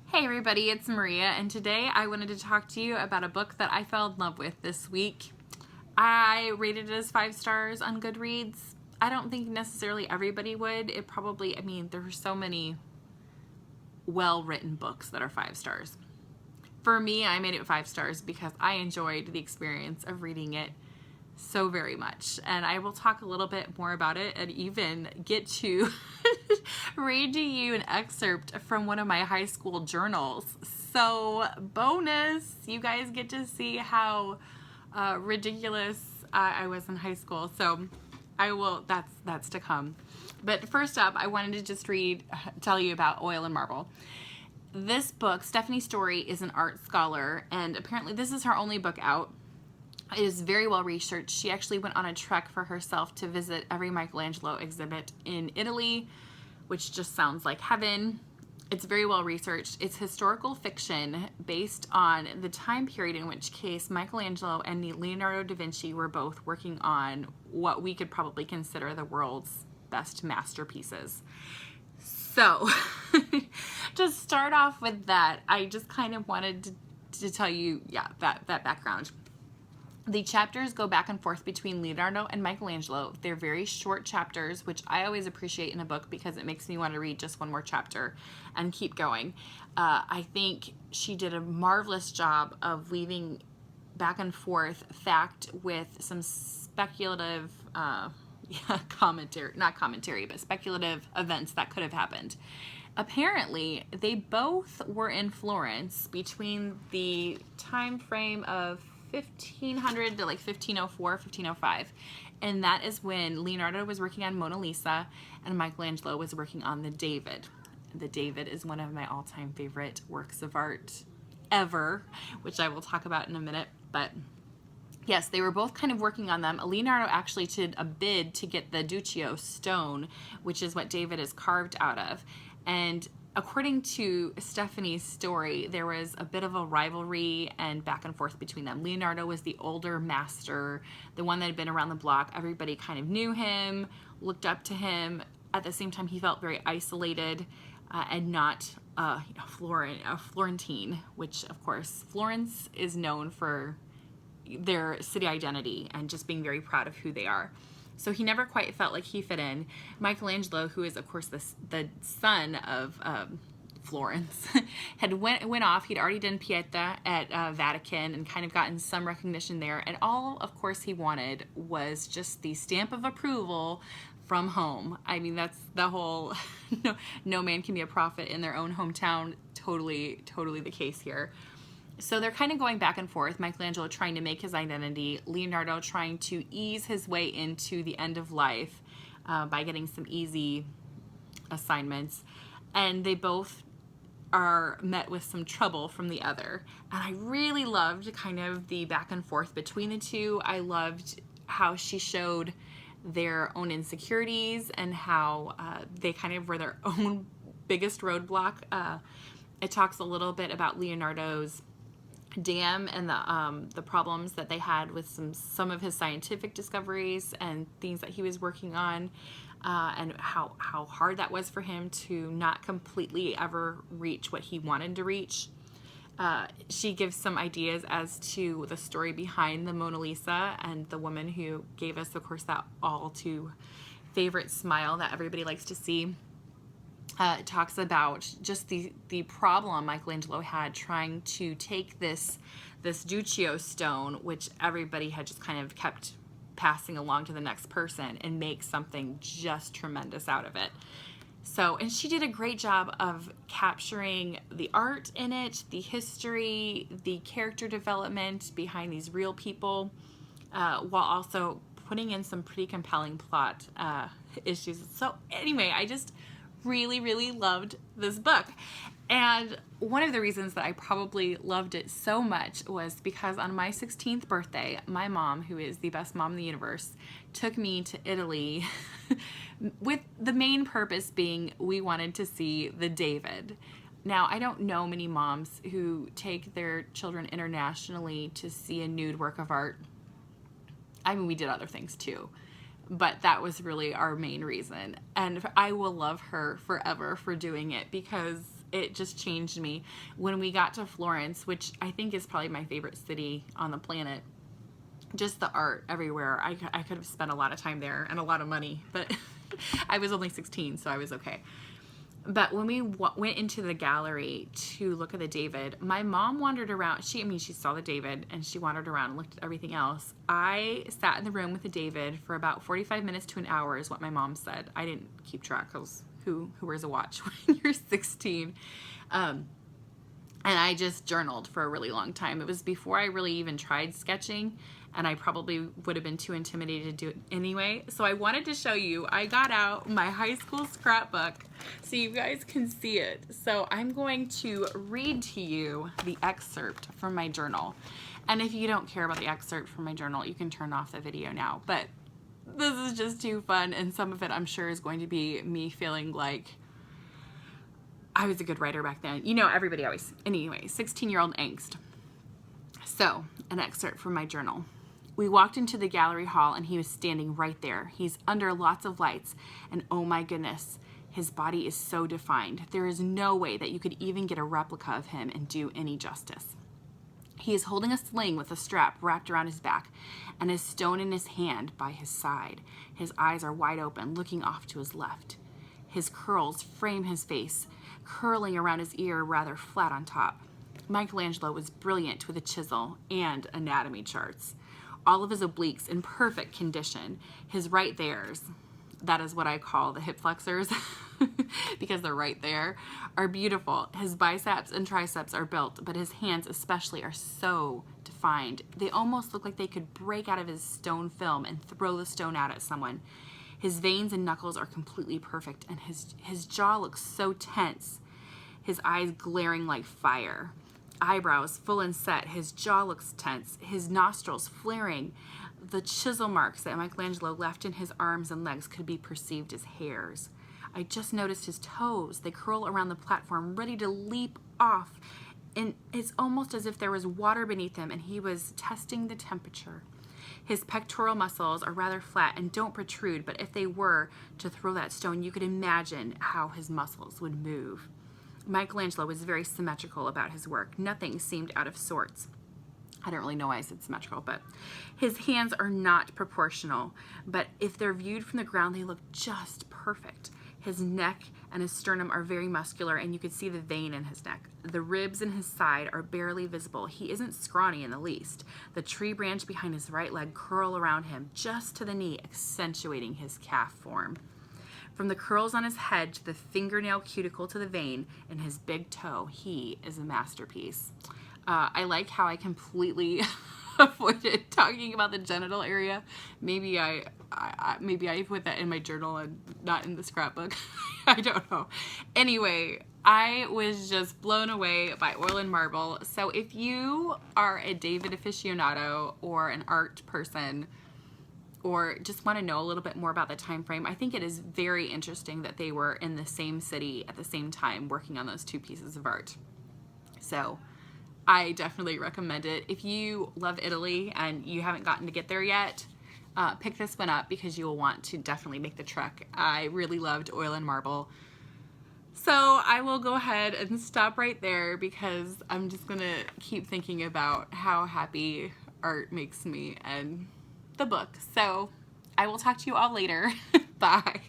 Hey everybody, it's Maria, and today I wanted to talk to you about a book that I fell in love with this week. I rated it as 5 stars on Goodreads. I don't think necessarily everybody would. There are so many well-written books that are 5 stars. For me, I made it 5 stars because I enjoyed the experience of reading it so very much, and I will talk a little bit more about it and even get to read to you an excerpt from one of my high school journals. So bonus, you guys get to see how ridiculous I was in high school. So that's to come. But first up, I wanted to just tell you about Oil and Marble. This book, Stephanie Storey is an art scholar, and apparently this is her only book out. It is very well researched. She actually went on a trek for herself to visit every Michelangelo exhibit in Italy, which just sounds like heaven. It's very well researched. It's historical fiction based on the time period in which case Michelangelo and Leonardo da Vinci were both working on what we could probably consider the world's best masterpieces. So to start off with that, I just kind of wanted to tell you, that background. The chapters go back and forth between Leonardo and Michelangelo. They're very short chapters, which I always appreciate in a book because it makes me want to read just one more chapter and keep going. I think she did a marvelous job of weaving back and forth fact with some speculative speculative events that could have happened. Apparently, they both were in Florence between the time frame of 1500 to like 1504, 1505. And that is when Leonardo was working on Mona Lisa and Michelangelo was working on the David. The David is one of my all-time favorite works of art ever, which I will talk about in a minute. But yes, they were both kind of working on them. Leonardo actually did a bid to get the Duccio stone, which is what David is carved out of. And according to Stephanie Storey, there was a bit of a rivalry and back and forth between them. Leonardo was the older master, the one that had been around the block. Everybody kind of knew him, looked up to him. At the same time, he felt very isolated and not Florentine, which, of course, Florence is known for their city identity and just being very proud of who they are. So he never quite felt like he fit in. Michelangelo, who is of course the son of Florence, had went off. He'd already done Pieta at Vatican and kind of gotten some recognition there. And all, of course, he wanted was just the stamp of approval from home. I mean, that's the whole no man can be a prophet in their own hometown. Totally the case here. So they're kind of going back and forth, Michelangelo trying to make his identity, Leonardo trying to ease his way into the end of life by getting some easy assignments. And they both are met with some trouble from the other. And I really loved kind of the back and forth between the two. I loved how she showed their own insecurities and how they kind of were their own biggest roadblock. It talks a little bit about Leonardo's dam and the problems that they had with some of his scientific discoveries and things that he was working on, and how hard that was for him to not completely ever reach what he wanted to reach. She gives some ideas as to the story behind the Mona Lisa and the woman who gave us, of course, that all too favorite smile that everybody likes to see. It talks about just the problem Michelangelo had trying to take this Duccio stone, which everybody had just kind of kept passing along to the next person, and make something just tremendous out of it. So, and she did a great job of capturing the art in it, the history, the character development behind these real people, while also putting in some pretty compelling plot issues. So anyway, I just really loved this book. And one of the reasons that I probably loved it so much was because on my 16th birthday, my mom, who is the best mom in the universe, took me to Italy with the main purpose being we wanted to see the David. Now, I don't know many moms who take their children internationally to see a nude work of art. I mean, we did other things too, but that was really our main reason. And I will love her forever for doing it because it just changed me. When we got to Florence, which I think is probably my favorite city on the planet, just the art everywhere. I could have spent a lot of time there and a lot of money, but I was only 16, so I was okay. But when we went into the gallery to look at the David, my mom wandered around. She saw the David and she wandered around and looked at everything else. I sat in the room with the David for about 45 minutes to an hour is what my mom said. I didn't keep track because who wears a watch when you're 16? And I just journaled for a really long time. It was before I really even tried sketching, and I probably would have been too intimidated to do it anyway. So I wanted to show you, I got out my high school scrapbook so you guys can see it. So I'm going to read to you the excerpt from my journal. And if you don't care about the excerpt from my journal, you can turn off the video now. But this is just too fun, and some of it I'm sure is going to be me feeling like I was a good writer back then. You know, everybody always, anyway, 16-year-old angst. So, an excerpt from my journal. We walked into the gallery hall and he was standing right there. He's under lots of lights, and oh my goodness, his body is so defined. There is no way that you could even get a replica of him and do any justice. He is holding a sling with a strap wrapped around his back and a stone in his hand by his side. His eyes are wide open, looking off to his left. His curls frame his face, curling around his ear rather flat on top. Michelangelo was brilliant with a chisel and anatomy charts. All of his obliques in perfect condition. His right theres, that is what I call the hip flexors, because they're right there, are beautiful. His biceps and triceps are built, but his hands especially are so defined. They almost look like they could break out of his stone film and throw the stone out at someone. His veins and knuckles are completely perfect, and his jaw looks so tense, his eyes glaring like fire. Eyebrows full and set, his jaw looks tense, his nostrils flaring. The chisel marks that Michelangelo left in his arms and legs could be perceived as hairs. I just noticed his toes. They curl around the platform, ready to leap off, and it's almost as if there was water beneath him and he was testing the temperature. His pectoral muscles are rather flat and don't protrude, but if they were to throw that stone, you could imagine how his muscles would move. Michelangelo was very symmetrical about his work. Nothing seemed out of sorts. I don't really know why I said symmetrical, but his hands are not proportional, but if they're viewed from the ground, they look just perfect. His neck and his sternum are very muscular, and you could see the vein in his neck. The ribs in his side are barely visible. He isn't scrawny in the least. The tree branch behind his right leg curl around him just to the knee, accentuating his calf form. From the curls on his head to the fingernail cuticle to the vein in his big toe, he is a masterpiece. I like how I completely avoided talking about the genital area. Maybe I put that in my journal and not in the scrapbook. I don't know. Anyway, I was just blown away by oil and marble. So if you are a David aficionado or an art person, or just want to know a little bit more about the time frame, I think it is very interesting that they were in the same city at the same time working on those two pieces of art. So I definitely recommend it. If you love Italy and you haven't gotten to get there yet, pick this one up because you'll want to definitely make the trek. I really loved oil and marble. So I will go ahead and stop right there because I'm just going to keep thinking about how happy art makes me and the book. So I will talk to you all later. Bye.